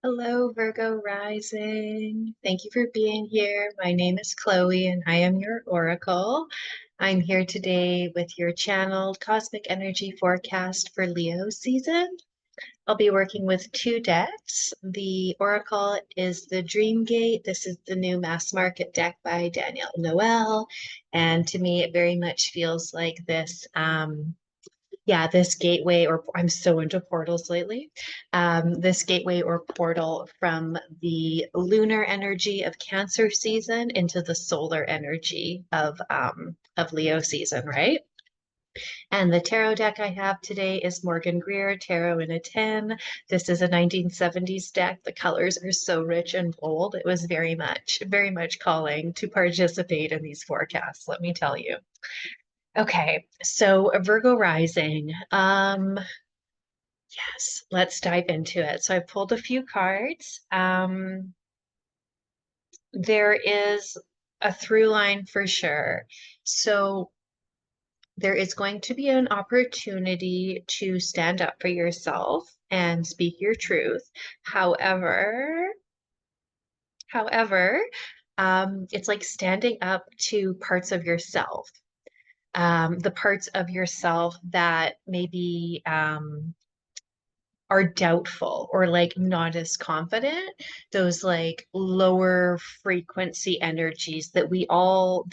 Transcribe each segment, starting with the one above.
Hello, Virgo rising. Thank you for being here. My name is Chloe and I am your oracle. I'm here today with your channeled cosmic energy forecast for Leo season. I'll be working with two decks. The oracle is the Dream Gate. This is the new mass market deck by Danielle Noel. And to me, it very much feels like this gateway, or I'm so into portals lately. This gateway or portal from the lunar energy of Cancer season into the solar energy of Leo season, right? And the tarot deck I have today is Morgan Greer Tarot in a 10. This is a 1970s deck. The colors are so rich and bold. It was very much calling to participate in these forecasts, let me tell you. Okay, so Virgo rising. Yes, let's dive into it. So I pulled a few cards. There is a through line for sure. So there is going to be an opportunity to stand up for yourself and speak your truth. However, it's like standing up to parts of yourself, the parts of yourself that maybe are doubtful or like not as confident, those like lower frequency energies that we all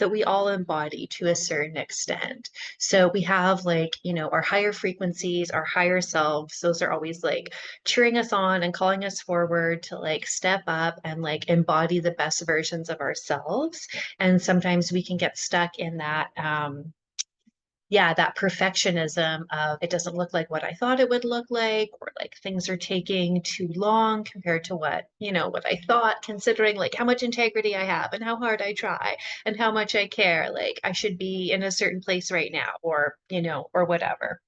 embody to a certain extent. So we have like, our higher frequencies, our higher selves, those are always like cheering us on and calling us forward to like step up and like embody the best versions of ourselves. And sometimes we can get stuck in that perfectionism of it doesn't look like what I thought it would look like, or like things are taking too long compared to what I thought, considering like how much integrity I have and how hard I try and how much I care. Like I should be in a certain place right now, or whatever.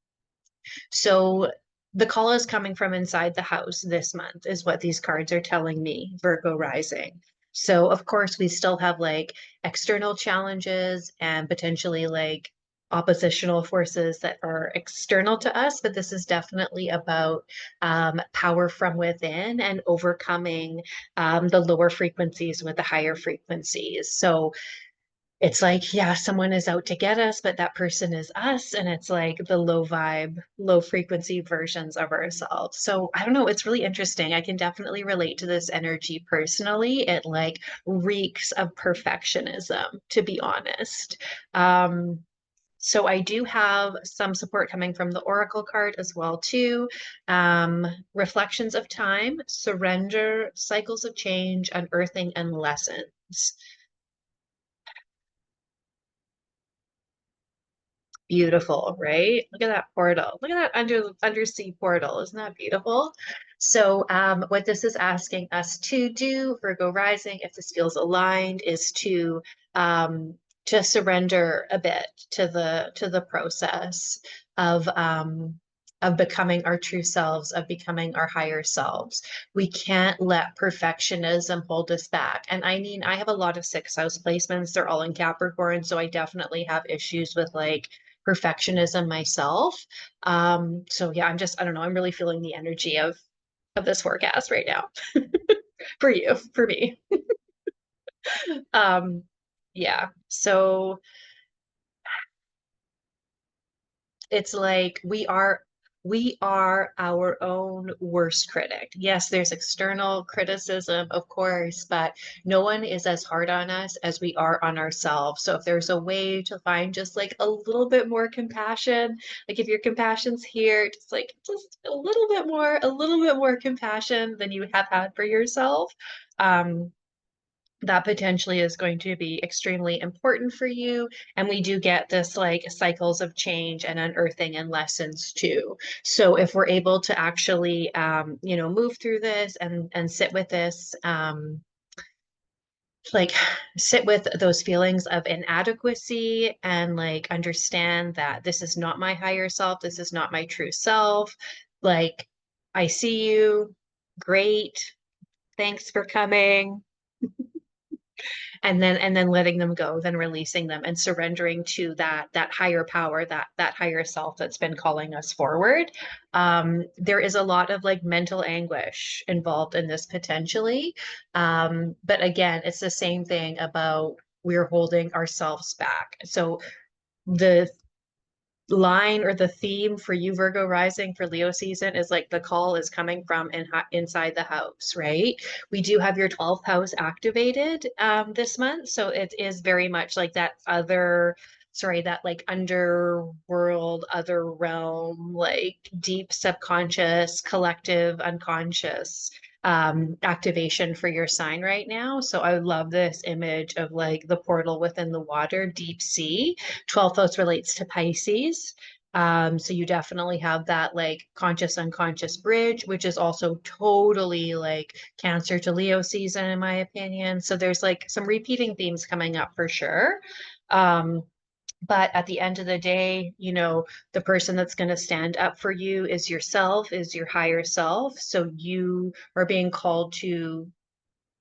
So the call is coming from inside the house this month, is what these cards are telling me, Virgo rising. So, of course, we still have like external challenges and potentially like oppositional forces that are external to us, but this is definitely about power from within and overcoming the lower frequencies with the higher frequencies. So, it's like, yeah, someone is out to get us, but that person is us. And it's like the low vibe, low frequency versions of ourselves. So I don't know, it's really interesting. I can definitely relate to this energy personally. It like reeks of perfectionism, to be honest. Um, so I do have some support coming from the Oracle card as well too. Reflections of time, surrender, cycles of change, unearthing, and lessons. Beautiful, right? Look at that portal. Look at that undersea portal. Isn't that beautiful? So, what this is asking us to do, Virgo rising, if this feels aligned, is to surrender a bit to the process of of becoming our true selves, of becoming our higher selves. We can't let perfectionism hold us back. And I mean, I have a lot of sixth house placements. They're all in Capricorn, so I definitely have issues with like perfectionism myself. So yeah, I don't know, I'm really feeling the energy of this forecast right now for you, for me. Um, yeah. So it's like we are our own worst critic. Yes, there's external criticism, of course, but no one is as hard on us as we are on ourselves. So if there's a way to find just like a little bit more compassion, like if your compassion's here, just a little bit more compassion than you have had for yourself. Um, that potentially is going to be extremely important for you. And we do get this like cycles of change and unearthing and lessons too. So if we're able to actually, move through this and sit with this, like sit with those feelings of inadequacy and like understand that this is not my higher self, this is not my true self. Like, I see you. Great. Thanks for coming. and then letting them go, then releasing them and surrendering to that higher power, that higher self that's been calling us forward. There is a lot of like mental anguish involved in this potentially. But again, it's the same thing about we're holding ourselves back. So the line or the theme for you Virgo rising for Leo season is like the call is coming from inside the house, right? We do have your 12th house activated this month, so it is very much like that other, sorry, that like underworld, other realm, like deep subconscious, collective unconscious activation for your sign right now. So I love this image of like the portal within the water, deep sea. 12th house relates to Pisces. So you definitely have that like conscious unconscious bridge, which is also totally like Cancer to Leo season, in my opinion. So there's like some repeating themes coming up for sure. Um, but at the end of the day, the person that's going to stand up for you is yourself, is your higher self. So you are being called to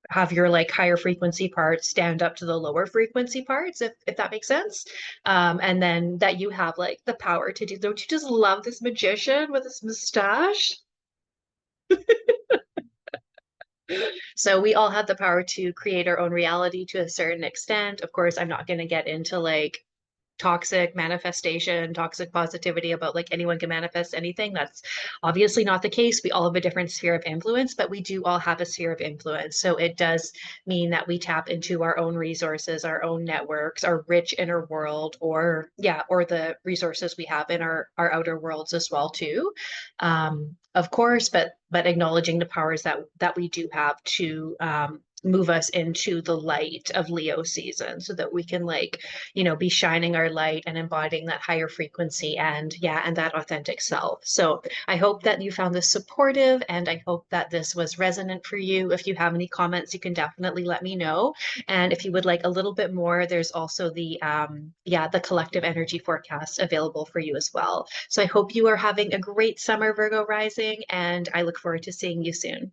have your like higher frequency parts stand up to the lower frequency parts, if that makes sense. And then that you have like the power to do. Don't you just love this magician with his mustache? So we all have the power to create our own reality to a certain extent. Of course, I'm not going to get into like toxic manifestation, toxic positivity about like anyone can manifest anything. That's obviously not the case. We all have a different sphere of influence, but we do all have a sphere of influence. So it does mean that we tap into our own resources, our own networks, our rich inner world, or yeah, or the resources we have in our outer worlds as well too. Of course, but acknowledging the powers that we do have to move us into the light of Leo season so that we can like be shining our light and embodying that higher frequency and yeah, and that authentic self. So I hope that you found this supportive and I hope that this was resonant for you. If you have any comments, you can definitely let me know. And if you would like a little bit more, there's also the collective energy forecast available for you as well. So I hope you are having a great summer, Virgo rising, and I look forward to seeing you soon.